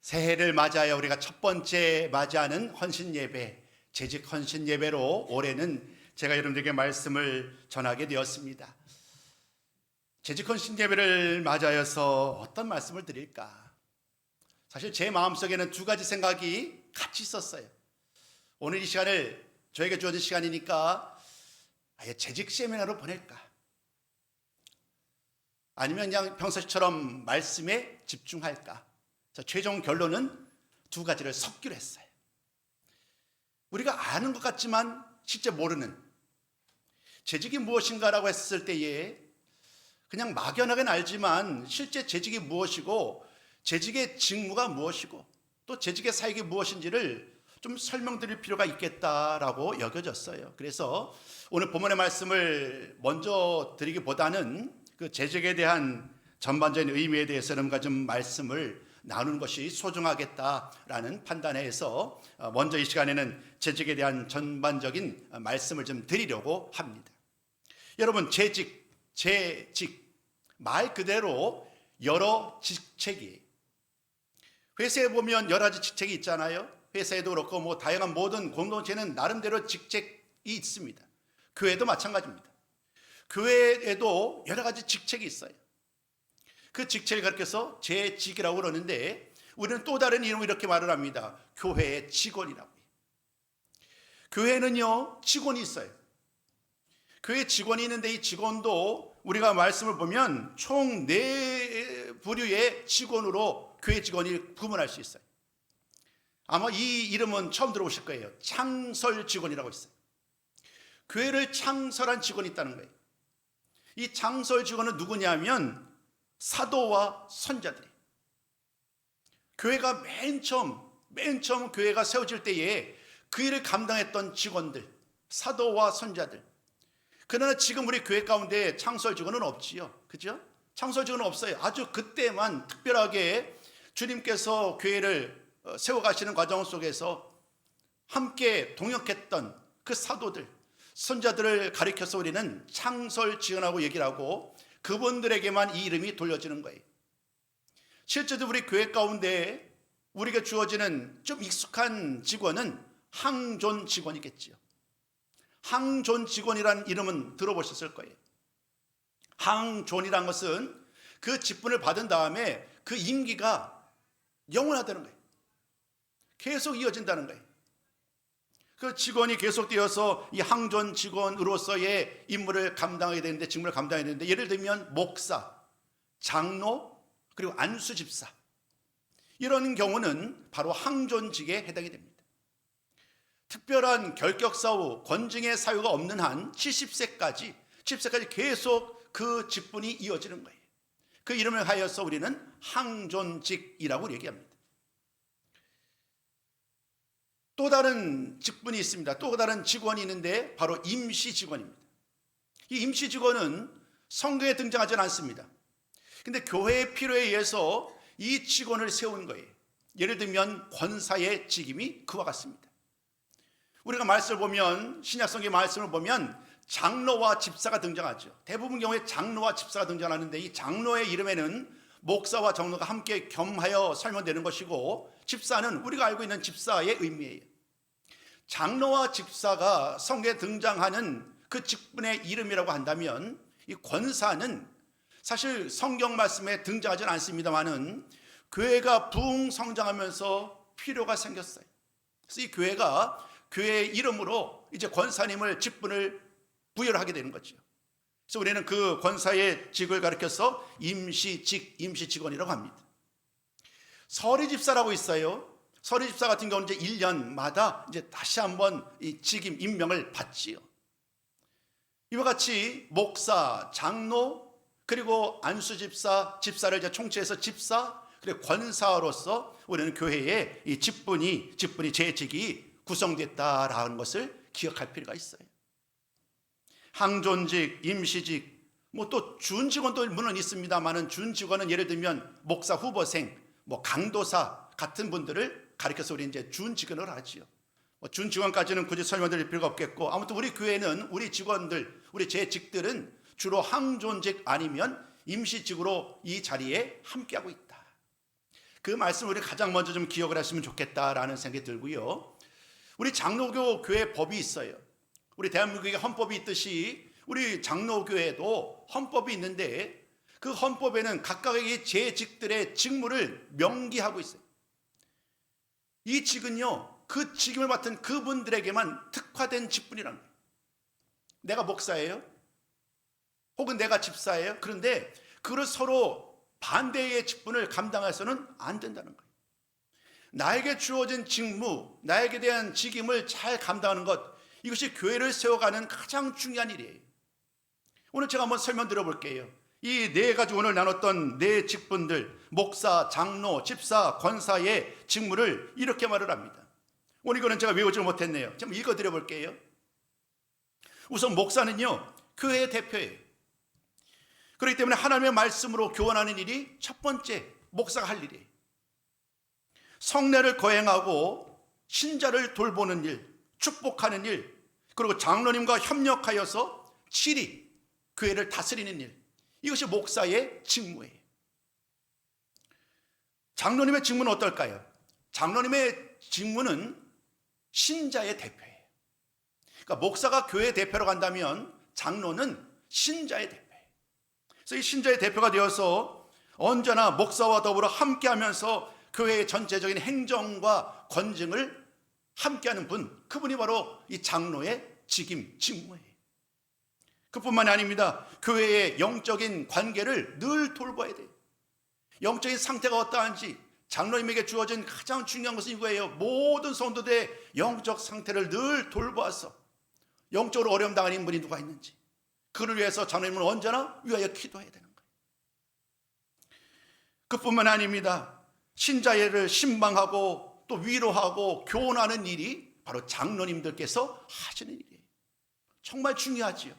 새해를 맞아야 우리가 첫 번째 맞이하는 헌신 예배, 재직 헌신 예배로 올해는 제가 여러분들에게 말씀을 전하게 되었습니다. 재직 헌신 예배를 맞아서 어떤 말씀을 드릴까? 사실 제 마음속에는 두 가지 생각이 같이 있었어요. 오늘 이 시간을 저에게 주어진 시간이니까 아예 재직 세미나로 보낼까? 아니면 그냥 평소처럼 말씀에 집중할까? 최종 결론은 두 가지를 섞기로 했어요. 우리가 아는 것 같지만 실제 모르는 재직이 무엇인가라고 했을 때에 그냥 막연하게 알지만 실제 재직이 무엇이고 재직의 직무가 무엇이고 또 재직의 사역이 무엇인지를 좀 설명드릴 필요가 있겠다라고 여겨졌어요. 그래서 오늘 본문의 말씀을 먼저 드리기보다는 그 재직에 대한 전반적인 의미에 대해서 여러분과 좀 말씀을 나누는 것이 소중하겠다라는 판단에서 먼저 이 시간에는 재직에 대한 전반적인 말씀을 좀 드리려고 합니다. 여러분, 재직 말 그대로 여러 직책이에요. 회사에 보면 여러 가지 직책이 있잖아요. 회사에도 그렇고 뭐 다양한 모든 공동체는 나름대로 직책이 있습니다. 교회도 마찬가지입니다. 교회에도 여러 가지 직책이 있어요. 그 직책을 가르쳐서 재직이라고 그러는데 우리는 또 다른 이름으로 이렇게 말을 합니다. 교회의 직원이라고 해요. 교회는요 직원이 있어요. 교회 직원이 있는데 이 직원도 우리가 말씀을 보면 총 4부류의 직원으로 교회 직원이 구분할 수 있어요. 아마 이 이름은 처음 들어보실 거예요. 창설 직원이라고 있어요. 교회를 창설한 직원이 있다는 거예요. 이 창설 직원은 누구냐면 사도와 선자들이에요. 교회가 맨 처음 교회가 세워질 때에 그 일을 감당했던 직원들, 사도와 선자들. 그러나 지금 우리 교회 가운데 창설 직원은 없지요. 그죠? 창설 직원은 없어요. 아주 그때만 특별하게 주님께서 교회를 세워가시는 과정 속에서 함께 동역했던 그 사도들, 선자들을 가리켜서 우리는 창설 직원하고 얘기를 하고 그분들에게만 이 이름이 돌려지는 거예요. 실제로 우리 교회 가운데 우리에게 주어지는 좀 익숙한 직원은 항존 직원이겠지요. 항존 직원이라는 이름은 들어보셨을 거예요. 항존이란 것은 그 직분을 받은 다음에 그 임기가 영원하다는 거예요. 계속 이어진다는 거예요. 그 직원이 계속되어서 이 항존 직원으로서의 임무를 감당하게 되는데, 직무를 감당해야 되는데, 예를 들면 목사, 장로, 그리고 안수집사, 이런 경우는 바로 항존직에 해당이 됩니다. 특별한 결격사후, 권징의 사유가 없는 한 70세까지 계속 그 직분이 이어지는 거예요. 그 이름을 하여서 우리는 항존직이라고 얘기합니다. 또 다른 직분이 있습니다. 또 다른 직원이 있는데 바로 임시 직원입니다. 이 임시 직원은 성경에 등장하지 않습니다. 근데 교회의 필요에 의해서 이 직원을 세운 거예요. 예를 들면 권사의 직임이 그와 같습니다. 우리가 말씀을 보면, 신약성경 말씀을 보면 장로와 집사가 등장하죠. 대부분 경우에 장로와 집사가 등장하는데 이 장로의 이름에는 목사와 장로가 함께 겸하여 설명되는 것이고, 집사는 우리가 알고 있는 집사의 의미예요. 장로와 집사가 성경에 등장하는 그 직분의 이름이라고 한다면, 이 권사는 사실 성경 말씀에 등장하지는 않습니다만은 교회가 부흥 성장하면서 필요가 생겼어요. 그래서 이 교회가 교회의 이름으로 이제 권사님을 직분을 부여를 하게 되는 거죠. 그래서 우리는 그 권사의 직을 가리켜서 임시 직원이라고 합니다. 서리집사라고 있어요. 서리집사 같은 경우는 이제 1년마다 이제 다시 한번 이 직임 임명을 받지요. 이와 같이 목사, 장로, 그리고 안수집사, 집사를 이제 총체해서 집사, 그리고 권사로서 우리는 교회에 이 직분이 재직이 구성됐다라는 것을 기억할 필요가 있어요. 항존직, 임시직, 뭐 또 준직원도 물론 있습니다만은 준직원은 예를 들면 목사 후보생, 뭐 강도사 같은 분들을 가리켜서 우리 이제 준직원을 하지요. 준직원까지는 굳이 설명드릴 필요가 없겠고, 아무튼 우리 교회는 우리 직원들, 우리 재직들은 주로 항존직 아니면 임시직으로 이 자리에 함께하고 있다. 그 말씀을 우리 가장 먼저 좀 기억을 했으면 좋겠다라는 생각이 들고요. 우리 장로교 교회 법이 있어요. 우리 대한민국의 헌법이 있듯이 우리 장로교회도 헌법이 있는데 그 헌법에는 각각의 재직들의 직무를 명기하고 있어요. 이 직은요, 그 직임을 맡은 그분들에게만 특화된 직분이라는 거예요. 내가 목사예요? 혹은 내가 집사예요? 그런데 그를 서로 반대의 직분을 감당해서는 안 된다는 거예요. 나에게 주어진 직무, 나에게 대한 직임을 잘 감당하는 것, 이것이 교회를 세워가는 가장 중요한 일이에요. 오늘 제가 한번 설명 드려볼게요. 이 네 가지 오늘 나눴던 네 직분들, 목사, 장로, 집사, 권사의 직무를 이렇게 말을 합니다. 오늘 이거는 제가 외우지 못했네요. 좀 읽어드려볼게요. 우선 목사는요, 교회의 대표예요. 그렇기 때문에 하나님의 말씀으로 교환하는 일이 첫 번째 목사가 할 일이에요. 성례를 거행하고 신자를 돌보는 일, 축복하는 일, 그리고 장로님과 협력하여서 친히 교회를 다스리는 일, 이것이 목사의 직무예요. 장로님의 직무는 어떨까요? 장로님의 직무는 신자의 대표예요. 그러니까 목사가 교회 대표로 간다면 장로는 신자의 대표예요. 그래서 이 신자의 대표가 되어서 언제나 목사와 더불어 함께하면서 교회의 전체적인 행정과 권증을 함께하는 분, 그분이 바로 이 장로의 직무예요. 그뿐만이 아닙니다. 교회의 영적인 관계를 늘 돌봐야 돼요. 영적인 상태가 어떠한지 장로님에게 주어진 가장 중요한 것은 이거예요. 모든 성도들의 영적 상태를 늘 돌봐서 영적으로 어려움 당한 인물이 누가 있는지, 그를 위해서 장로님은 언제나 위하여 기도해야 되는 거예요. 그뿐만 아닙니다. 신자를 신방하고 또 위로하고 교훈하는 일이 바로 장로님들께서 하시는 일이에요. 정말 중요하지요.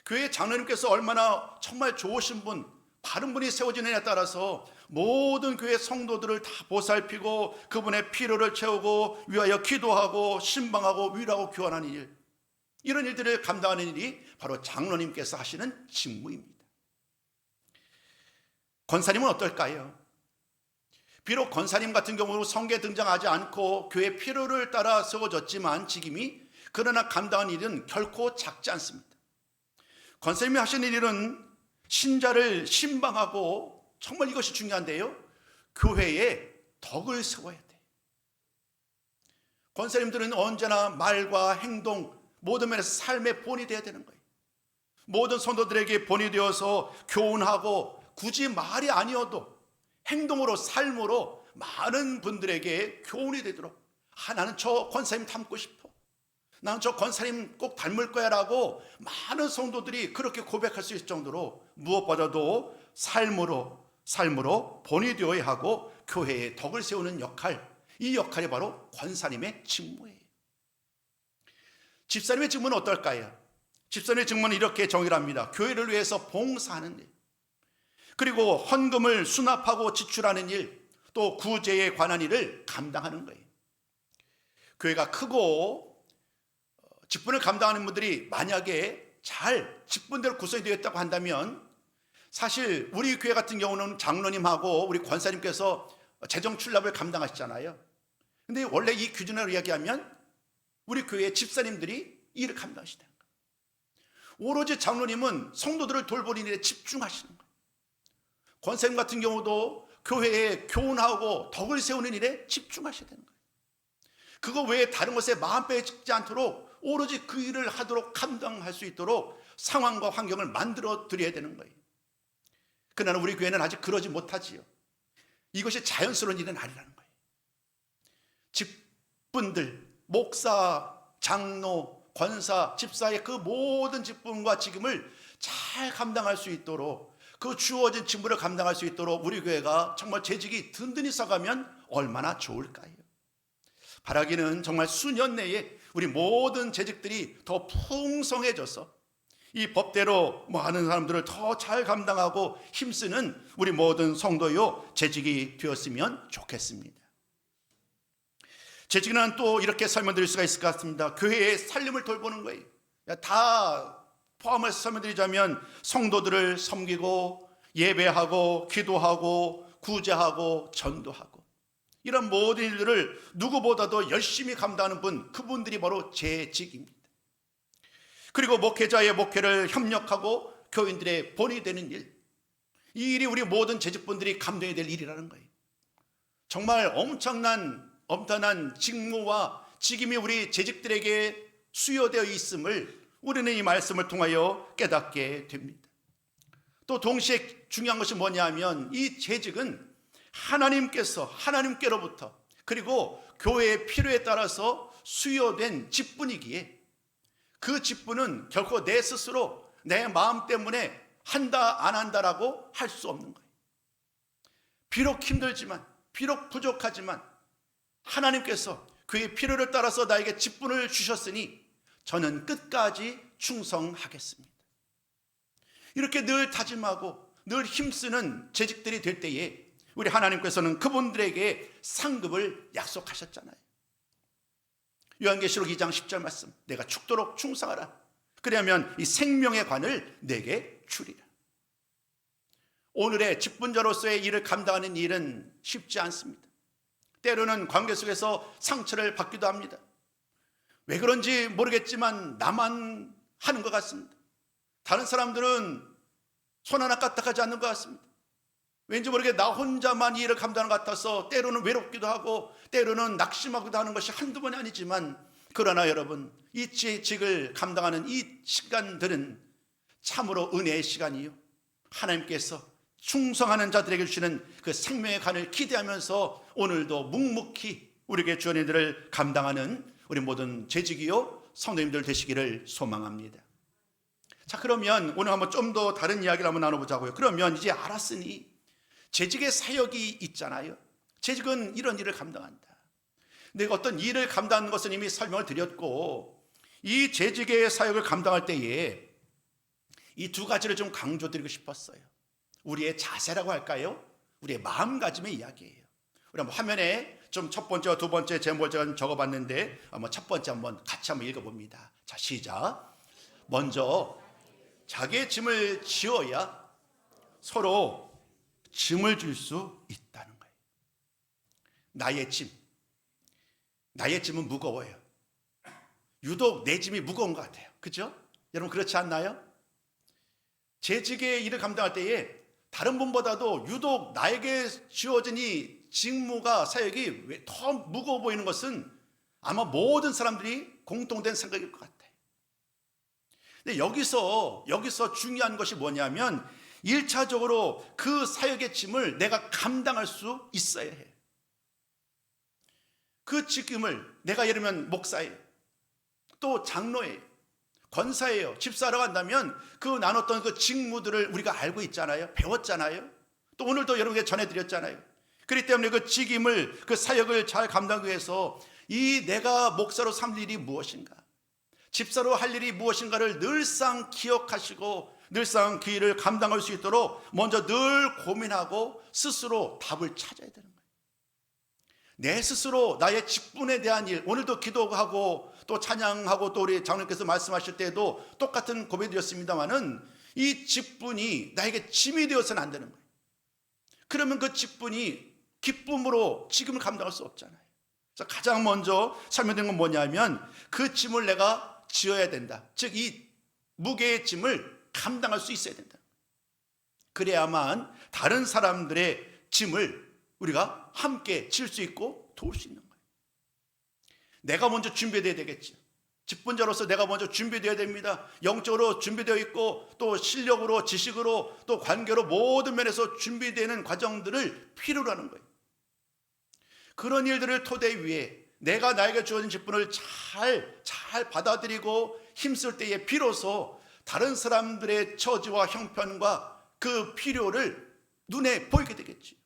교회 장로님께서 얼마나 정말 좋으신 분, 바른 분이 세워지느냐에 따라서 모든 교회 성도들을 다 보살피고 그분의 필요를 채우고 위하여 기도하고 신방하고 위로하고 교환하는 일, 이런 일들을 감당하는 일이 바로 장로님께서 하시는 직무입니다. 권사님은 어떨까요? 비록 권사님 같은 경우는 성계에 등장하지 않고 교회 필요를 따라 세워졌지만 직임이, 그러나 감당한 일은 결코 작지 않습니다. 권사님이 하시는 일은 신자를 신방하고, 정말 이것이 중요한데요, 교회에 덕을 세워야 돼요. 권사님들은 언제나 말과 행동, 모든 면에서 삶의 본이 되어야 되는 거예요. 모든 성도들에게 본이 되어서 교훈하고, 굳이 말이 아니어도 행동으로, 삶으로 많은 분들에게 교훈이 되도록, 나는 저 권사님 닮고 싶어, 나는 저 권사님 꼭 닮을 거야 라고 많은 성도들이 그렇게 고백할 수 있을 정도로 무엇보다도 삶으로 본이 되어야 하고 교회에 덕을 세우는 역할, 이 역할이 바로 권사님의 직무예요. 집사님의 직무는 어떨까요? 집사님의 직무는 이렇게 정의를 합니다. 교회를 위해서 봉사하는 일, 그리고 헌금을 수납하고 지출하는 일, 또 구제에 관한 일을 감당하는 거예요. 교회가 크고 직분을 감당하는 분들이 만약에 잘 직분대로 구성이 되었다고 한다면, 사실 우리 교회 같은 경우는 장로님하고 우리 권사님께서 재정 출납을 감당하시잖아요. 근데 원래 이 기준으로 이야기하면 우리 교회 집사님들이 일을 감당하시다는 거예요. 오로지 장로님은 성도들을 돌보는 일에 집중하시는 거예요. 권사님 같은 경우도 교회에 교훈하고 덕을 세우는 일에 집중하셔야 되는 거예요. 그거 외에 다른 것에 마음 빼지 않도록 오로지 그 일을 하도록 감당할 수 있도록 상황과 환경을 만들어 드려야 되는 거예요. 그러나 우리 교회는 아직 그러지 못하지요. 이것이 자연스러운 일은 아니라는 거예요. 직분들, 목사, 장로, 권사, 집사의 그 모든 직분과 직임을 잘 감당할 수 있도록, 그 주어진 직무를 감당할 수 있도록 우리 교회가 정말 재직이 든든히 써가면 얼마나 좋을까요? 바라기는 정말 수년 내에 우리 모든 재직들이 더 풍성해져서 이 법대로 많은 사람들을 더 잘 감당하고 힘쓰는 우리 모든 성도요 재직이 되었으면 좋겠습니다. 재직은 또 이렇게 설명드릴 수가 있을 것 같습니다. 교회의 살림을 돌보는 거예요. 다 포함해서 설명드리자면 성도들을 섬기고 예배하고 기도하고 구제하고 전도하고 이런 모든 일들을 누구보다도 열심히 감당하는 분, 그분들이 바로 재직입니다. 그리고 목회자의 목회를 협력하고 교인들의 본이 되는 일, 이 일이 우리 모든 재직분들이 감당해야 될 일이라는 거예요. 정말 엄청난 직무와 직임이 우리 재직들에게 수요되어 있음을 우리는 이 말씀을 통하여 깨닫게 됩니다. 또 동시에 중요한 것이 뭐냐 하면 이 재직은 하나님께로부터 그리고 교회의 필요에 따라서 수요된 직분이기에 그 직분은 결코 내 스스로 내 마음 때문에 한다 안 한다라고 할 수 없는 거예요. 비록 힘들지만, 비록 부족하지만 하나님께서 그의 필요를 따라서 나에게 직분을 주셨으니 저는 끝까지 충성하겠습니다. 이렇게 늘 다짐하고 늘 힘쓰는 재직들이 될 때에 우리 하나님께서는 그분들에게 상급을 약속하셨잖아요. 요한계시록 2장 10절 말씀, 내가 죽도록 충성하라. 그러면 이 생명의 관을 내게 주리라. 오늘의 직분자로서의 일을 감당하는 일은 쉽지 않습니다. 때로는 관계 속에서 상처를 받기도 합니다. 왜 그런지 모르겠지만 나만 하는 것 같습니다. 다른 사람들은 손 하나 까딱하지 않는 것 같습니다. 왠지 모르게 나 혼자만 이 일을 감당하는 것 같아서 때로는 외롭기도 하고 때로는 낙심하기도 하는 것이 한두 번이 아니지만, 그러나 여러분, 이 직을 감당하는 이 시간들은 참으로 은혜의 시간이요, 하나님께서 충성하는 자들에게 주시는 그 생명의 간을 기대하면서 오늘도 묵묵히 우리에게 주어진 일들을 감당하는 우리 모든 재직이요 성도님들 되시기를 소망합니다. 자, 그러면 오늘 한번 좀 더 다른 이야기를 한번 나눠보자고요. 그러면 이제 알았으니 재직의 사역이 있잖아요. 재직은 이런 일을 감당한다. 근데 어떤 일을 감당하는 것은 이미 설명을 드렸고, 이 재직의 사역을 감당할 때에 이 두 가지를 좀 강조드리고 싶었어요. 우리의 자세라고 할까요? 우리의 마음가짐의 이야기예요. 우리 한번 화면에 좀 첫 번째와 두 번째 제목을 제가 적어봤는데 한번 첫 번째 한번 같이 한번 읽어봅니다. 자, 시작. 먼저 자기의 짐을 지어야 서로 짐을 줄 수 있다는 거예요. 나의 짐은 무거워요. 유독 내 짐이 무거운 것 같아요. 그죠? 여러분 그렇지 않나요? 재직의 일을 감당할 때에 다른 분보다도 유독 나에게 주어진 이 직무가, 사역이 더 무거워 보이는 것은 아마 모든 사람들이 공통된 생각일 것 같아요. 근데 여기서 중요한 것이 뭐냐면 1차적으로 그 사역의 짐을 내가 감당할 수 있어야 해요. 그 직임을 내가 예를 들면 목사예요, 또 장로예요, 권사예요, 집사라고 한다면 그 나눴던 그 직무들을 우리가 알고 있잖아요. 배웠잖아요. 또 오늘도 여러분에게 전해드렸잖아요. 그렇기 때문에 그 직임을, 그 사역을 잘 감당하기 위해서 이 내가 목사로 삼을 일이 무엇인가, 집사로 할 일이 무엇인가를 늘상 기억하시고 늘상 그 일을 감당할 수 있도록 먼저 늘 고민하고 스스로 답을 찾아야 되는 거예요. 내 스스로 나의 직분에 대한 일, 오늘도 기도하고 또 찬양하고 또 우리 장로님께서 말씀하실 때도 똑같은 고백드렸습니다마는 이 직분이 나에게 짐이 되어서는 안 되는 거예요. 그러면 그 직분이 기쁨으로 직임을 감당할 수 없잖아요. 그래서 가장 먼저 설명된 건 뭐냐면 그 짐을 내가 지어야 된다. 즉 이 무게의 짐을 감당할 수 있어야 된다. 그래야만 다른 사람들의 짐을 우리가 함께 질 수 있고 도울 수 있는 거예요. 내가 먼저 준비되어야 되겠죠. 직분자로서 내가 먼저 준비되어야 됩니다. 영적으로 준비되어 있고 또 실력으로, 지식으로, 또 관계로 모든 면에서 준비되는 과정들을 필요로 하는 거예요. 그런 일들을 토대 위에 내가 나에게 주어진 직분을 잘 받아들이고 힘쓸 때에 비로소 다른 사람들의 처지와 형편과 그 필요를 눈에 보이게 되겠지.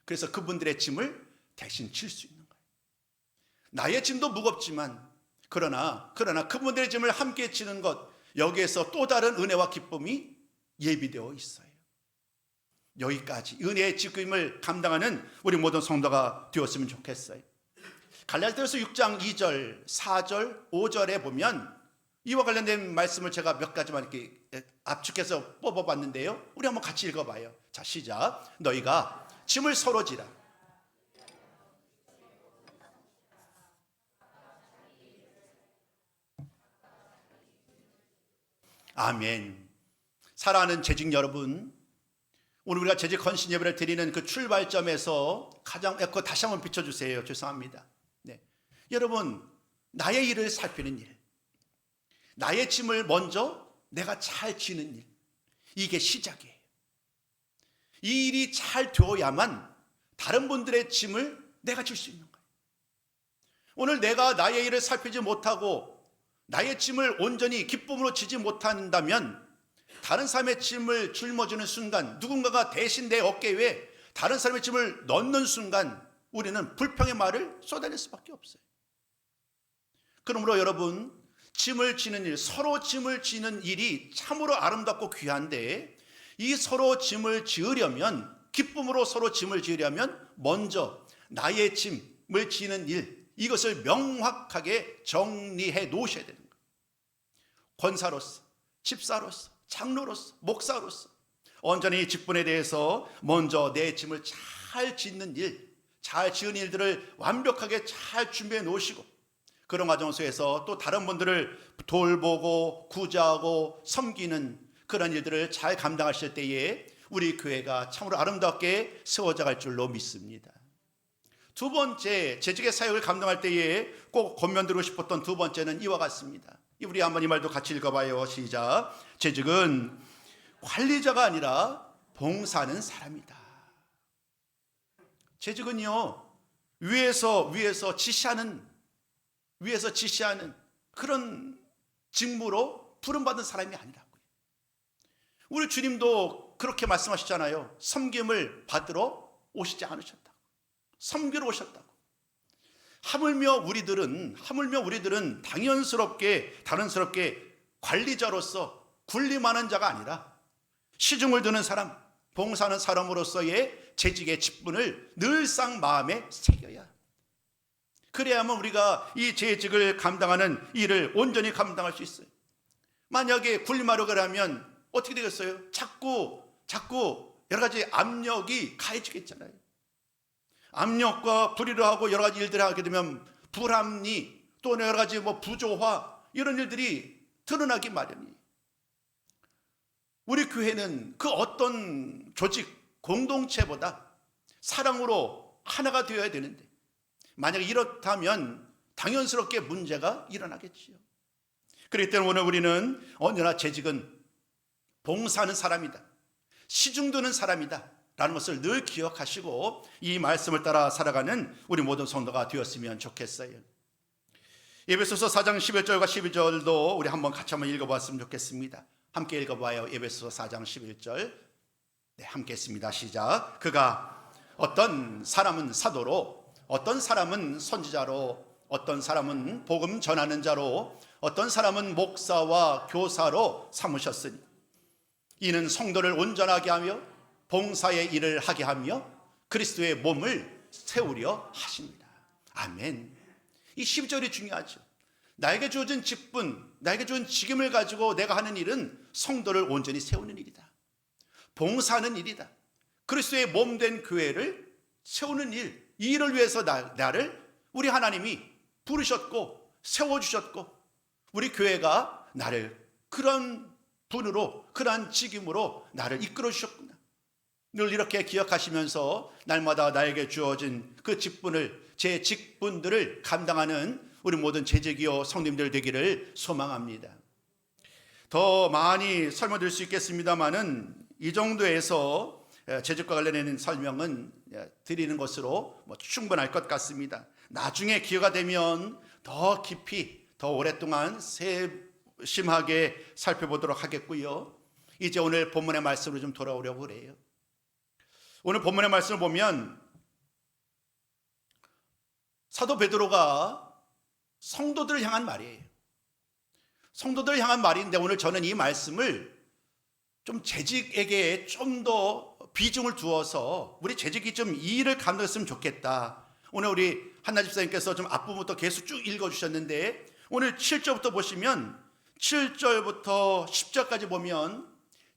그래서 그분들의 짐을 대신 질 수 있는 거예요. 나의 짐도 무겁지만 그러나 그분들의 짐을 함께 지는 것, 여기에서 또 다른 은혜와 기쁨이 예비되어 있어요. 여기까지 은혜의 직임을 감당하는 우리 모든 성도가 되었으면 좋겠어요. 갈라디아서 6장 2절, 4절, 5절에 보면 이와 관련된 말씀을 제가 몇 가지만 이렇게 압축해서 뽑아봤는데요. 우리 한번 같이 읽어봐요. 자, 시작. 너희가 짐을 서로 지라. 아멘. 사랑하는 재직 여러분, 오늘 우리가 재직 헌신 예배를 드리는 그 출발점에서 가장 그거 다시 한번 비춰주세요. 죄송합니다. 네. 여러분, 나의 일을 살피는 일, 나의 짐을 먼저 내가 잘 지는 일, 이게 시작이에요. 이 일이 잘 되어야만 다른 분들의 짐을 내가 질 수 있는 거예요. 오늘 내가 나의 일을 살피지 못하고 나의 짐을 온전히 기쁨으로 지지 못한다면 다른 사람의 짐을 짊어지는 순간, 누군가가 대신 내 어깨 위에 다른 사람의 짐을 넣는 순간 우리는 불평의 말을 쏟아낼 수밖에 없어요. 그러므로 여러분, 짐을 지는 일, 서로 짐을 지는 일이 참으로 아름답고 귀한데, 이 서로 짐을 지으려면, 기쁨으로 서로 짐을 지으려면 먼저 나의 짐을 지는 일, 이것을 명확하게 정리해 놓으셔야 되는 거예요. 권사로서, 집사로서, 장로로서, 목사로서 온전히 직분에 대해서 먼저 내 짐을 잘 짓는 일, 잘 지은 일들을 완벽하게 잘 준비해 놓으시고, 그런 과정 속에서 또 다른 분들을 돌보고 구제하고 섬기는 그런 일들을 잘 감당하실 때에 우리 교회가 참으로 아름답게 세워져 갈 줄로 믿습니다. 두 번째, 재직의 사역을 감당할 때에 꼭 권면드리고 싶었던 두 번째는 이와 같습니다. 우리 한번 이 말도 같이 읽어봐요. 시작. 재직은 관리자가 아니라 봉사하는 사람이다. 재직은요, 위에서 지시하는 그런 직무로 부름받은 사람이 아니라고요. 우리 주님도 그렇게 말씀하시잖아요. 섬김을 받으러 오시지 않으셨다고. 섬기러 오셨다고. 하물며 우리들은 당연스럽게 관리자로서 군림하는 자가 아니라 시중을 드는 사람, 봉사하는 사람으로서의 재직의 직분을 늘상 마음에 새겨야 합니다. 그래야만 우리가 이 재직을 감당하는 일을 온전히 감당할 수 있어요. 만약에 군림하려고 하면 어떻게 되겠어요? 자꾸 여러 가지 압력이 가해지겠잖아요. 압력과 불의하고 여러 가지 일들을 하게 되면 불합리, 또 여러 가지 부조화, 이런 일들이 드러나기 마련이에요. 우리 교회는 그 어떤 조직, 공동체보다 사랑으로 하나가 되어야 되는데, 만약에 이렇다면 당연스럽게 문제가 일어나겠지요. 그렇기 때문에 오늘 우리는 언제나 재직은 봉사하는 사람이다, 시중드는 사람이다 라는 것을 늘 기억하시고 이 말씀을 따라 살아가는 우리 모든 성도가 되었으면 좋겠어요. 에베소서 4장 11절과 12절도 우리 같이 한번 읽어봤으면 좋겠습니다. 함께 읽어봐요. 에베소서 4장 11절. 네, 함께 했습니다. 시작. 그가 어떤 사람은 사도로, 어떤 사람은 선지자로, 어떤 사람은 복음 전하는 자로, 어떤 사람은 목사와 교사로 삼으셨으니 이는 성도를 온전하게 하며 봉사의 일을 하게 하며 그리스도의 몸을 세우려 하십니다. 아멘. 이 12절이 중요하죠. 나에게 주어진 직분, 나에게 주어진 직임을 가지고 내가 하는 일은 성도를 온전히 세우는 일이다, 봉사하는 일이다, 그리스도의 몸된 교회를 세우는 일, 이 일을 위해서 나를 우리 하나님이 부르셨고 세워주셨고 우리 교회가 나를 그런 분으로, 그러한 직임으로 나를 이끌어 주셨구나. 늘 이렇게 기억하시면서 날마다 나에게 주어진 그 직분을, 제 직분들을 감당하는 우리 모든 재직이요 성님들 되기를 소망합니다. 더 많이 설명드릴 수 있겠습니다만은 이 정도에서 재직과 관련된 설명은 드리는 것으로 충분할 것 같습니다. 나중에 기회가 되면 더 깊이, 더 오랫동안 심하게 살펴보도록 하겠고요. 이제 오늘 본문의 말씀으로 좀 돌아오려고 그래요. 오늘 본문의 말씀을 보면 사도 베드로가 성도들을 향한 말이에요. 성도들을 향한 말인데 오늘 저는 이 말씀을 좀 재직에게 좀 더 비중을 두어서 우리 재직이 좀 이 일을 감당했으면 좋겠다. 오늘 우리 한나 집사님께서 좀 앞부분부터 계속 쭉 읽어주셨는데 오늘 7절부터 보시면 7절부터 10절까지 보면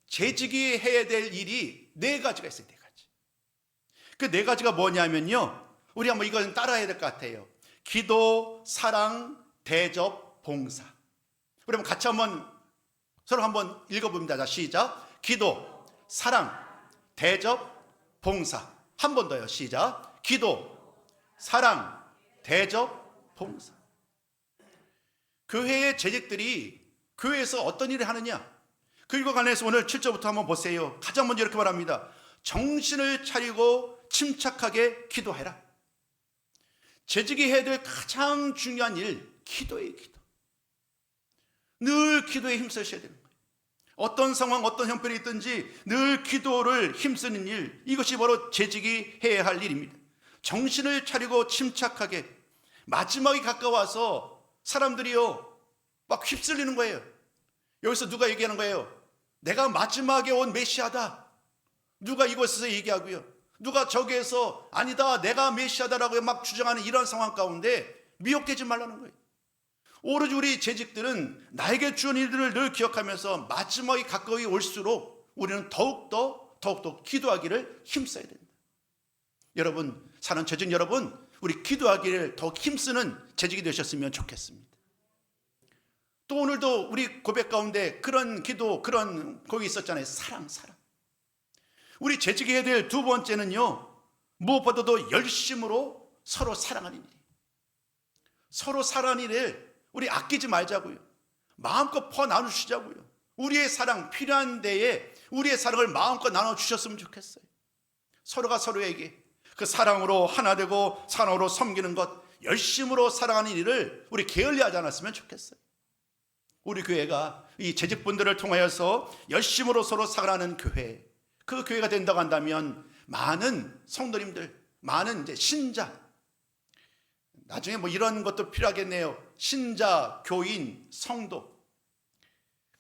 재직이 해야 될 일이 네 가지가 있어요. 네 가지. 그 네 가지가 뭐냐면요, 우리 한번 이건 따라해야 될 것 같아요. 기도, 사랑, 대접, 봉사. 우리 한번 같이 서로 한번 읽어봅니다. 자, 시작. 기도, 사랑, 대접, 봉사. 한 번 더요. 시작. 기도, 사랑, 대접, 봉사. 교회의 재직들이 교회에서 어떤 일을 하느냐, 그리고 관해서 오늘 7절부터 한번 보세요. 가장 먼저 이렇게 말합니다. 정신을 차리고 침착하게 기도해라. 재직이 해야 될 가장 중요한 일, 기도예요. 기도. 늘 기도에 힘쓰셔야 되는 거예요. 어떤 상황, 어떤 형편이 있든지 늘 기도를 힘쓰는 일, 이것이 바로 재직이 해야 할 일입니다. 정신을 차리고 침착하게. 마지막이 가까워서 사람들이요 막 휩쓸리는 거예요. 여기서 누가 얘기하는 거예요? 내가 마지막에 온 메시아다. 누가 이곳에서 얘기하고요, 누가 저기에서 아니다 내가 메시아다라고 막 주장하는 이런 상황 가운데 미혹되지 말라는 거예요. 오로지 우리 재직들은 나에게 주은 일들을 늘 기억하면서 마지막이 가까이 올수록 우리는 더욱더 기도하기를 힘써야 된다. 여러분, 사는 재직 여러분, 우리 기도하기를 더 힘쓰는 재직이 되셨으면 좋겠습니다. 또 오늘도 우리 고백 가운데 그런 기도, 그런 거기 있었잖아요. 사랑. 우리 재직해야 될 두 번째는요, 무엇보다도 열심으로 서로 사랑하는 일이에요. 서로 사랑하는 일을 우리 아끼지 말자고요. 마음껏 퍼 나누시자고요. 우리의 사랑, 필요한 데에 우리의 사랑을 마음껏 나눠주셨으면 좋겠어요. 서로가 서로에게 그 사랑으로 하나 되고 사랑으로 섬기는 것, 열심으로 사랑하는 일을 우리 게을리하지 않았으면 좋겠어요. 우리 교회가 이 재직분들을 통하여서 열심으로 서로 사랑하는 교회, 그 교회가 된다고 한다면 많은 성도님들, 많은 이제 신자, 나중에 뭐 이런 것도 필요하겠네요. 신자, 교인, 성도.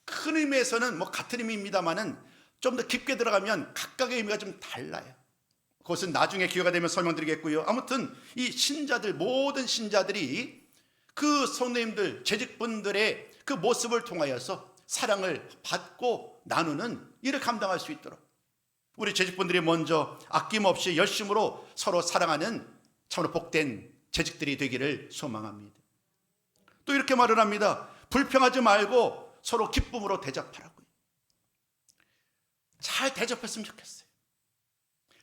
큰 의미에서는 뭐 같은 의미입니다만은 좀 더 깊게 들어가면 각각의 의미가 좀 달라요. 그것은 나중에 기회가 되면 설명드리겠고요. 아무튼 이 신자들, 모든 신자들이 그 성도님들, 재직분들의 그 모습을 통하여서 사랑을 받고 나누는 일을 감당할 수 있도록 우리 재직분들이 먼저 아낌없이 열심으로 서로 사랑하는 참으로 복된 재직들이 되기를 소망합니다. 또 이렇게 말을 합니다. 불평하지 말고 서로 기쁨으로 대접하라고요. 잘 대접했으면 좋겠어요.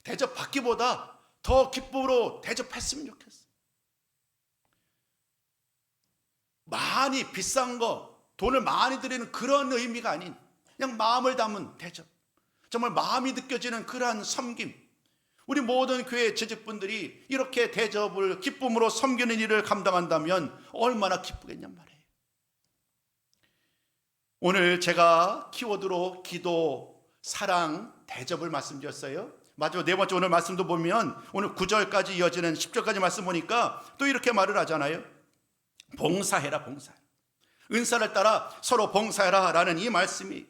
대접받기보다 더 기쁨으로 대접했으면 좋겠어요. 많이 비싼 거, 돈을 많이 들이는 그런 의미가 아닌 그냥 마음을 담은 대접, 정말 마음이 느껴지는 그러한 섬김, 우리 모든 교회 재직분들이 이렇게 대접을 기쁨으로 섬기는 일을 감당한다면 얼마나 기쁘겠냔 말이에요. 오늘 제가 키워드로 기도, 사랑, 대접을 말씀드렸어요. 마지막 네 번째 오늘 말씀도 보면 오늘 9절까지 이어지는 10절까지 말씀 보니까 또 이렇게 말을 하잖아요. 봉사해라, 봉사해라. 은사를 따라 서로 봉사해라 라는 이 말씀이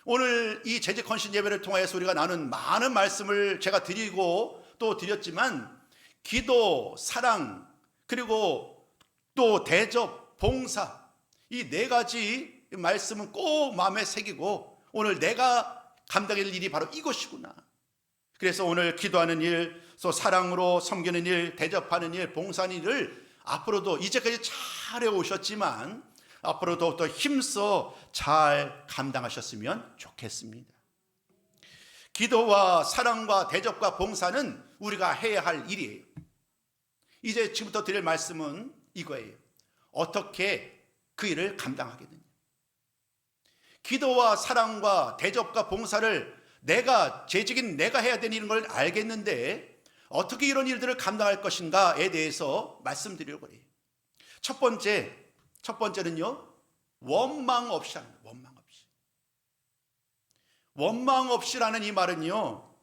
오늘 이 재직 헌신 예배를 통해서 우리가 나눈 많은 말씀을 제가 드리고 또 드렸지만 기도, 사랑, 그리고 또 대접, 봉사, 이 네 가지 말씀은 꼭 마음에 새기고 오늘 내가 감당할 일이 바로 이것이구나. 그래서 오늘 기도하는 일, 또 사랑으로 섬기는 일, 대접하는 일, 봉사하는 일을 앞으로도 이제까지 잘 해오셨지만 앞으로도 더 힘써 잘 감당하셨으면 좋겠습니다. 기도와 사랑과 대접과 봉사는 우리가 해야 할 일이에요. 이제 지금부터 드릴 말씀은 이거예요. 어떻게 그 일을 감당하겠느냐. 기도와 사랑과 대접과 봉사를 재직인 내가 해야 되는 걸 알겠는데 어떻게 이런 일들을 감당할 것인가에 대해서 말씀드리려고 해요. 첫 번째는요, 원망 없이 하는 거예요. 원망 없이라는 이 말은요,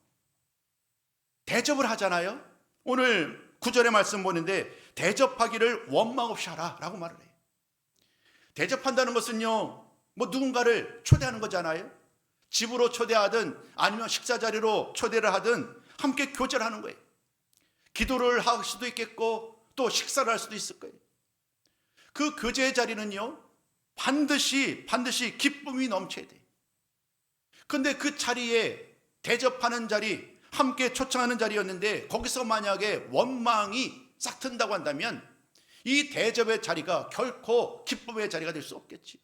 대접을 하잖아요. 오늘 9절의 말씀 보는데 대접하기를 원망 없이 하라 라고 말을 해요. 대접한다는 것은요, 뭐 누군가를 초대하는 거잖아요. 집으로 초대하든 아니면 식사 자리로 초대를 하든 함께 교제를 하는 거예요. 기도를 할 수도 있겠고 또 식사를 할 수도 있을 거예요. 그 교제의 자리는요, 반드시 기쁨이 넘쳐야 돼요. 그런데 그 자리에 대접하는 자리, 함께 초청하는 자리였는데 거기서 만약에 원망이 싹 튼다고 한다면 이 대접의 자리가 결코 기쁨의 자리가 될 수 없겠지.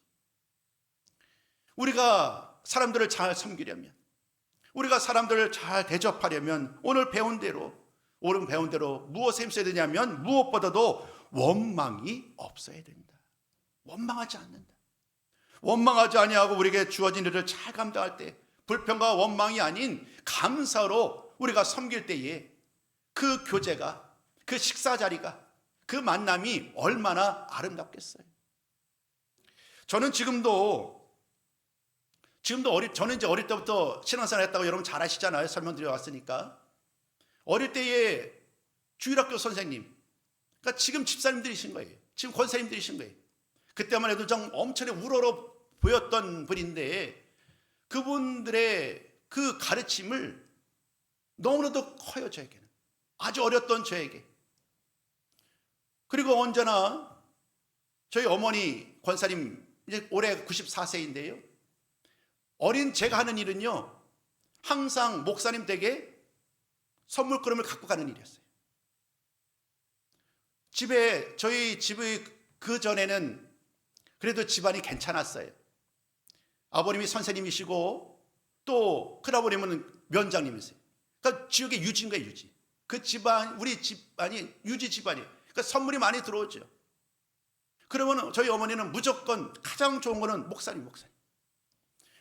우리가 사람들을 잘 섬기려면, 우리가 사람들을 잘 대접하려면 오늘 배운 대로 무엇에 힘써야 되냐면 무엇보다도 원망이 없어야 된다. 원망하지 않는다. 원망하지 아니하고 우리에게 주어진 일을 잘 감당할 때 불평과 원망이 아닌 감사로 우리가 섬길 때에 그 교제가, 그 식사 자리가, 그 만남이 얼마나 아름답겠어요. 저는 저는 이제 어릴 때부터 신앙생활 했다고 여러분 잘 아시잖아요. 설명드려 왔으니까. 어릴 때에 주일학교 선생님, 그러니까 지금 집사님들이신 거예요. 지금 권사님들이신 거예요. 그때만 해도 좀 엄청나게 우러러 보였던 분인데 그분들의 그 가르침을 너무나도 커요. 저에게는 아주 어렸던 저에게. 그리고 언제나 저희 어머니 권사님 이제 올해 94세인데요 어린 제가 하는 일은요 항상 목사님 댁에 선물그릇을 갖고 가는 일이었어요. 저희 집의 그 전에는 그래도 집안이 괜찮았어요. 아버님이 선생님이시고 또 큰아버님은 면장님이세요. 그러니까 지역의 유지인 거예요. 유지. 그 집안, 우리 집안이 유지 집안이에요. 그러니까 선물이 많이 들어오죠. 그러면 저희 어머니는 무조건 가장 좋은 거는 목사님.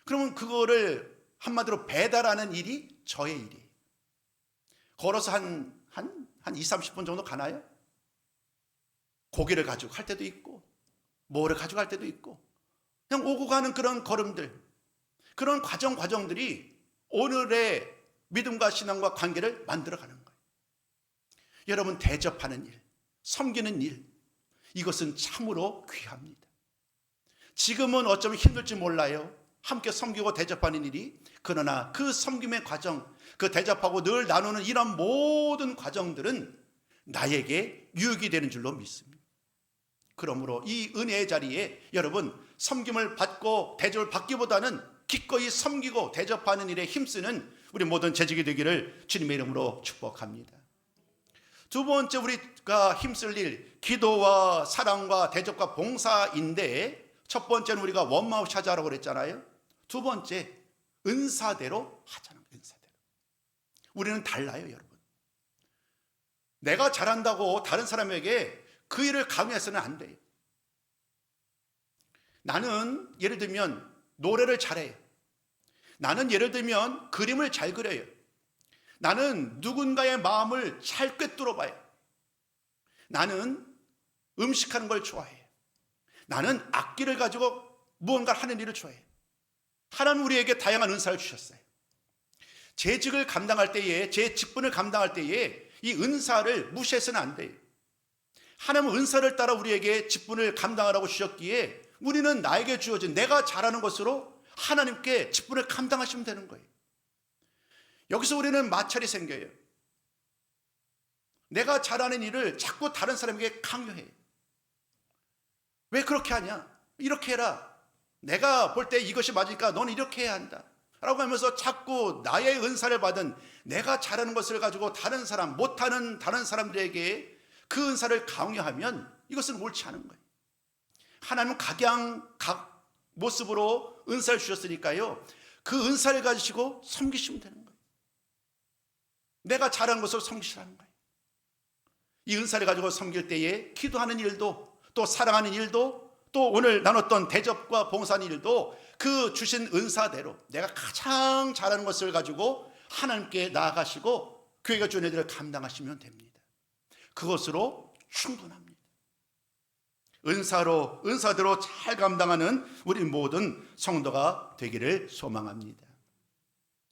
그러면 그거를 한마디로 배달하는 일이 저의 일이에요. 걸어서 한 2, 30분 정도 가나요? 고기를 가지고 갈 때도 있고 뭐를 가져갈 때도 있고 그냥 오고 가는 그런 걸음들, 그런 과정들이 오늘의 믿음과 신앙과 관계를 만들어가는 거예요. 여러분 대접하는 일, 섬기는 일, 이것은 참으로 귀합니다. 지금은 어쩌면 힘들지 몰라요. 함께 섬기고 대접하는 일이. 그러나 그 섬김의 과정, 그 대접하고 늘 나누는 이런 모든 과정들은 나에게 유익이 되는 줄로 믿습니다. 그러므로 이 은혜의 자리에 여러분 섬김을 받고 대접을 받기보다는 기꺼이 섬기고 대접하는 일에 힘쓰는 우리 모든 재직이 되기를 주님의 이름으로 축복합니다. 두 번째 우리가 힘쓸 일, 기도와 사랑과 대접과 봉사인데 첫 번째는 우리가 원망 없이 하자라고 그랬잖아요. 두 번째 은사대로 하자는 거예요. 은사대로. 우리는 달라요, 여러분. 내가 잘한다고 다른 사람에게 그 일을 강요해서는 안 돼요. 나는 예를 들면 노래를 잘해요. 나는 예를 들면 그림을 잘 그려요. 나는 누군가의 마음을 잘 꿰뚫어 봐요. 나는 음식하는 걸 좋아해요. 나는 악기를 가지고 무언가를 하는 일을 좋아해요. 하나님 우리에게 다양한 은사를 주셨어요. 제 직을 감당할 때에, 제 직분을 감당할 때에 이 은사를 무시해서는 안 돼요. 하나님은 은사를 따라 우리에게 직분을 감당하라고 주셨기에 우리는 나에게 주어진 내가 잘하는 것으로 하나님께 직분을 감당하시면 되는 거예요. 여기서 우리는 마찰이 생겨요. 내가 잘하는 일을 자꾸 다른 사람에게 강요해요. 왜 그렇게 하냐? 이렇게 해라. 내가 볼 때 이것이 맞으니까 너는 이렇게 해야 한다 라고 하면서 자꾸 나의 은사를 받은 내가 잘하는 것을 가지고 다른 사람, 못하는 다른 사람들에게 그 은사를 강요하면 이것은 옳지 않은 거예요. 하나님은 각 모습으로 은사를 주셨으니까요 그 은사를 가지시고 섬기시면 되는 거예요. 내가 잘하는 것으로 섬기시라는 거예요. 이 은사를 가지고 섬길 때에 기도하는 일도 또 사랑하는 일도 또 오늘 나눴던 대접과 봉사하는 일도 그 주신 은사대로 내가 가장 잘하는 것을 가지고 하나님께 나아가시고 교회가 주는 일들을 감당하시면 됩니다. 그것으로 충분합니다. 은사대로 잘 감당하는 우리 모든 성도가 되기를 소망합니다.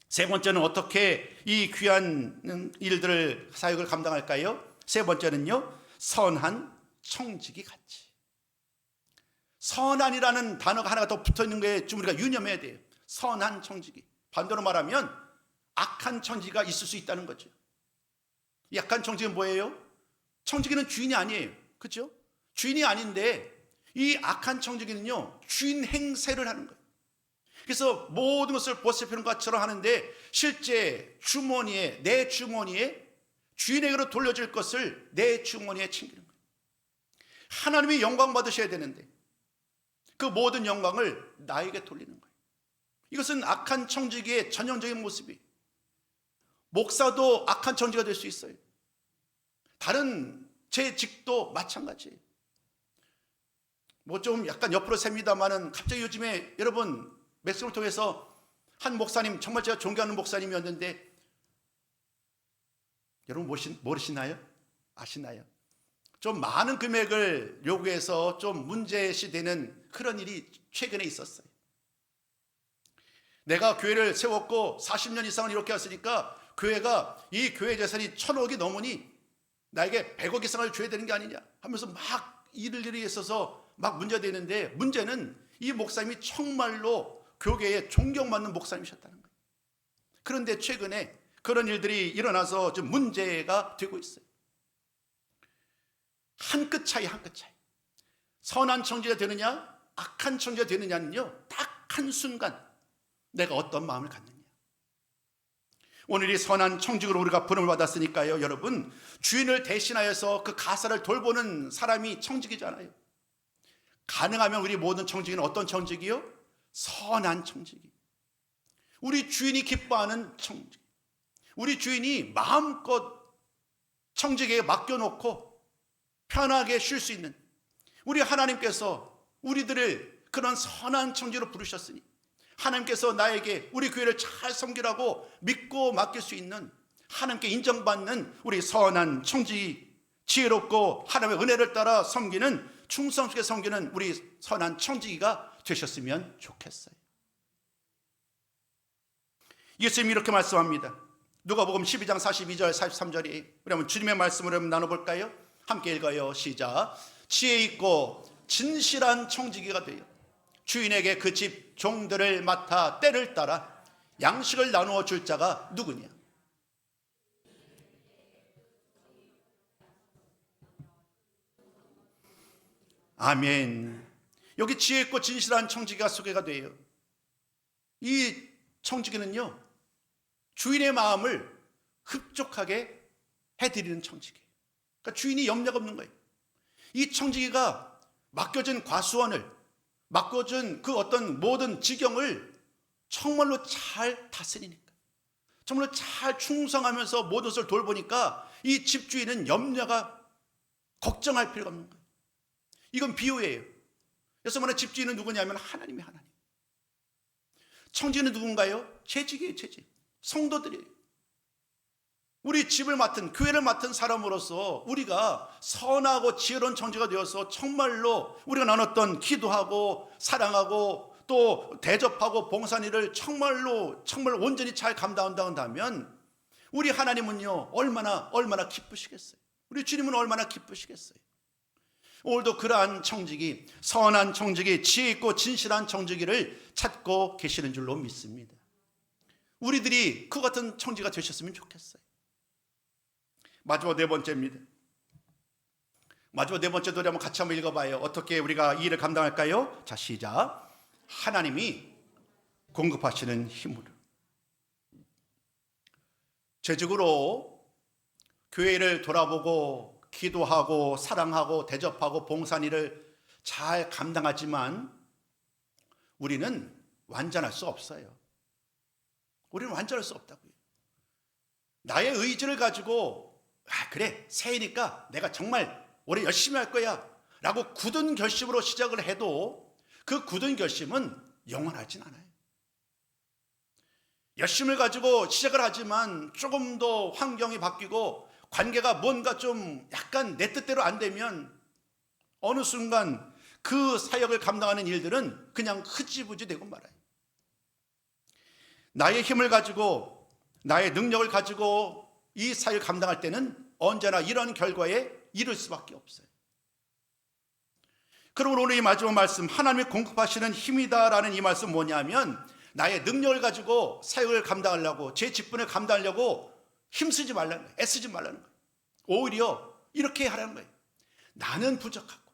세 번째는 어떻게 이 귀한 일들을 사역을 감당할까요? 세 번째는요 선한 청지기 같이. 선한이라는 단어가 하나가 더 붙어있는 게 좀 우리가 유념해야 돼요. 선한 청지기. 반대로 말하면 악한 청지기가 있을 수 있다는 거죠. 이 악한 청지기는 뭐예요? 청지기는 주인이 아니에요. 그렇죠? 주인이 아닌데 이 악한 청지기는요 주인 행세를 하는 거예요. 그래서 모든 것을 보살피는 것처럼 하는데 실제 주머니에, 내 주머니에 주인에게로 돌려질 것을 내 주머니에 챙기는 거예요. 하나님이 영광 받으셔야 되는데 그 모든 영광을 나에게 돌리는 거예요. 이것은 악한 청지기의 전형적인 모습이에요. 목사도 악한 청지기가 될 수 있어요. 다른 제 직도 마찬가지예요. 뭐 좀 약간 옆으로 셉니다만은 갑자기 요즘에 여러분 말씀을 통해서 한 목사님, 정말 제가 존경하는 목사님이었는데 여러분 모르시나요? 아시나요? 좀 많은 금액을 요구해서 좀 문제시되는 그런 일이 최근에 있었어요. 내가 교회를 세웠고 40년 이상을 이렇게 했으니까 교회가 이 교회 재산이 1,000억이 넘으니 나에게 100억 이상을 줘야 되는 게 아니냐 하면서 막 일이 있어서 막 문제되는데, 문제는 이 목사님이 정말로 교계에 존경받는 목사님이셨다는 거예요. 그런데 최근에 그런 일들이 일어나서 좀 문제가 되고 있어요. 한 끗 차이, 한 끗 차이. 선한 청지가 되느냐 악한 청지가 되느냐는요, 딱 한순간 내가 어떤 마음을 갖느냐. 오늘 이 선한 청직으로 우리가 부름을 받았으니까요, 여러분, 주인을 대신하여서 그 가사를 돌보는 사람이 청직이잖아요. 가능하면 우리 모든 청직은 어떤 청직이요? 선한 청직이. 우리 주인이 기뻐하는 청직. 우리 주인이 마음껏 청직에게 맡겨놓고 편하게 쉴 수 있는, 우리 하나님께서 우리들을 그런 선한 청지로 부르셨으니 하나님께서 나에게 우리 교회를 잘 섬기라고 믿고 맡길 수 있는, 하나님께 인정받는 우리 선한 청지, 지혜롭고 하나님의 은혜를 따라 섬기는, 충성스럽게 섬기는 우리 선한 청지기가 되셨으면 좋겠어요. 예수님이 이렇게 말씀합니다. 누가복음 12장 42절 43절이 우리 한번 주님의 말씀을 나눠볼까요? 함께 읽어요. 시작. 지혜 있고 진실한 청지기가 되어 주인에게 그 집 종들을 맡아 때를 따라 양식을 나누어 줄 자가 누구냐? 아멘. 여기 지혜 있고 진실한 청지기가 소개가 돼요. 이 청지기는요, 주인의 마음을 흡족하게 해드리는 청지기예요. 그러니까 주인이 염려가 없는 거예요. 이 청지기가 맡겨진 과수원을, 맡겨진 그 어떤 모든 지경을 정말로 잘 다스리니까, 정말로 잘 충성하면서 모든 것을 돌보니까 이 집주인은 염려가, 걱정할 필요가 없는 거예요. 이건 비유예요. 그래서 말하는 집주인은 누구냐면 하나님이 하나님. 청지기는 누군가요? 재직이에요, 재직. 성도들이에요. 우리 집을 맡은, 교회를 맡은 사람으로서 우리가 선하고 지혜로운 청지가 되어서 정말로 우리가 나눴던 기도하고 사랑하고 또 대접하고 봉사한 일을 정말 온전히 잘 감당한다면 우리 하나님은요, 얼마나 기쁘시겠어요. 우리 주님은 얼마나 기쁘시겠어요. 오늘도 그러한 청지기, 선한 청지기, 지혜 있고 진실한 청지기를 찾고 계시는 줄로 믿습니다. 우리들이 그 같은 청지가 되셨으면 좋겠어요. 마지막 네 번째입니다. 마지막 네 번째 노래 한번 같이 한번 읽어봐요. 어떻게 우리가 이 일을 감당할까요? 자, 시작. 하나님이 공급하시는 힘으로. 재직으로 교회를 돌아보고 기도하고 사랑하고 대접하고 봉사한 일을 잘 감당하지만 우리는 완전할 수 없어요. 우리는 완전할 수 없다고요. 나의 의지를 가지고 그래, 새해니까 내가 정말 올해 열심히 할 거야 라고 굳은 결심으로 시작을 해도 그 굳은 결심은 영원하진 않아요. 열심을 가지고 시작을 하지만 조금 더 환경이 바뀌고 관계가 뭔가 좀 약간 내 뜻대로 안 되면 어느 순간 그 사역을 감당하는 일들은 그냥 흐지부지 되고 말아요. 나의 힘을 가지고, 나의 능력을 가지고 이 사역을 감당할 때는 언제나 이런 결과에 이를 수밖에 없어요. 그러므로 오늘 이 마지막 말씀, 하나님이 공급하시는 힘이다라는 이 말씀 뭐냐면, 나의 능력을 가지고 사역을 감당하려고, 제 직분을 감당하려고 힘쓰지 말라는 거예요. 애쓰지 말라는 거예요. 오히려 이렇게 하라는 거예요. 나는 부족하고,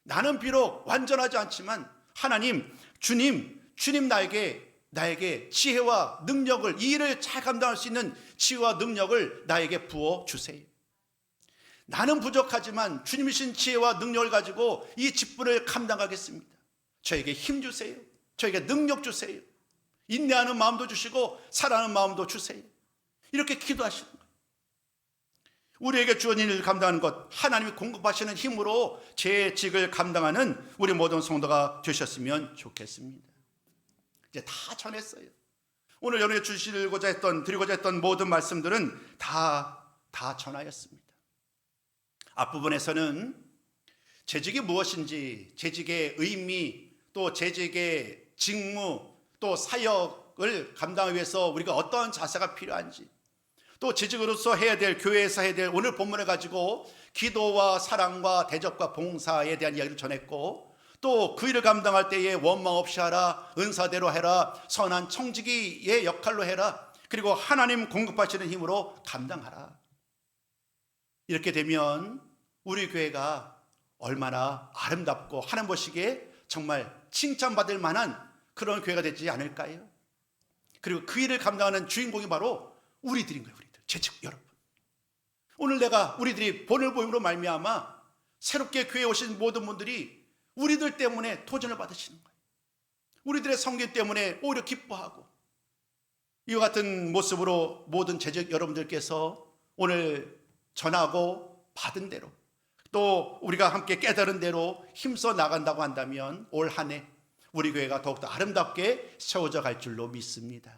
나는 비록 완전하지 않지만 하나님, 주님, 주님 나에게 지혜와 능력을, 이 일을 잘 감당할 수 있는 지혜와 능력을 나에게 부어 주세요. 나는 부족하지만 주님이신 지혜와 능력을 가지고 이 직분을 감당하겠습니다. 저에게 힘 주세요. 저에게 능력 주세요. 인내하는 마음도 주시고 사랑하는 마음도 주세요. 이렇게 기도하시는 거예요. 우리에게 주어진 일을 감당하는 것, 하나님이 공급하시는 힘으로 제 직을 감당하는 우리 모든 성도가 되셨으면 좋겠습니다. 이제 다 전했어요. 오늘 여러분에게 드리고자 했던 모든 말씀들은 다 전하였습니다. 앞부분에서는 재직이 무엇인지, 재직의 의미, 또 재직의 직무, 또 사역을 감당하기 위해서 우리가 어떠한 자세가 필요한지, 또 재직으로서 해야 될, 교회에서 해야 될 오늘 본문을 가지고 기도와 사랑과 대접과 봉사에 대한 이야기를 전했고, 또 그 일을 감당할 때에 원망 없이 하라, 은사대로 해라, 선한 청지기의 역할로 해라, 그리고 하나님 공급하시는 힘으로 감당하라. 이렇게 되면 우리 교회가 얼마나 아름답고 하나님 보시기에 정말 칭찬받을 만한 그런 교회가 되지 않을까요? 그리고 그 일을 감당하는 주인공이 바로 우리들인 거예요. 우리들, 재직 여러분. 오늘 우리들이 본을 보임으로 말미암아 새롭게 교회에 오신 모든 분들이 우리들 때문에 도전을 받으시는 거예요. 우리들의 성교 때문에 오히려 기뻐하고, 이와 같은 모습으로 모든 재직 여러분들께서 오늘 전하고 받은 대로, 또 우리가 함께 깨달은 대로 힘써 나간다고 한다면 올 한 해 우리 교회가 더욱더 아름답게 세워져 갈 줄로 믿습니다.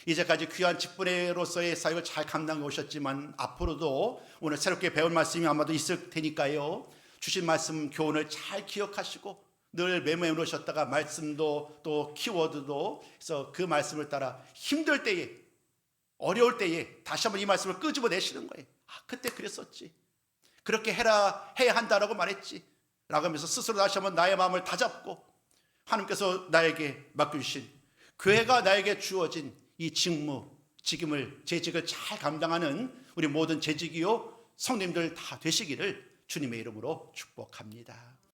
이제까지 귀한 직분으로서의 사역을 잘 감당해 오셨지만 앞으로도 오늘 새롭게 배울 말씀이 아마도 있을 테니까요, 주신 말씀 교훈을 잘 기억하시고 늘 메모해 놓으셨다가 말씀도 또 키워드도 해서 그 말씀을 따라 힘들 때에, 어려울 때에 다시 한번 이 말씀을 끄집어내시는 거예요. 그때 그랬었지, 그렇게 해야 한다라고 말했지 라고 하면서 스스로 다시 한번 나의 마음을 다잡고 하나님께서 나에게 맡겨주신, 교회가 나에게 주어진 이 직임을, 재직을 잘 감당하는 우리 모든 재직이요 성도님들 다 되시기를 주님의 이름으로 축복합니다.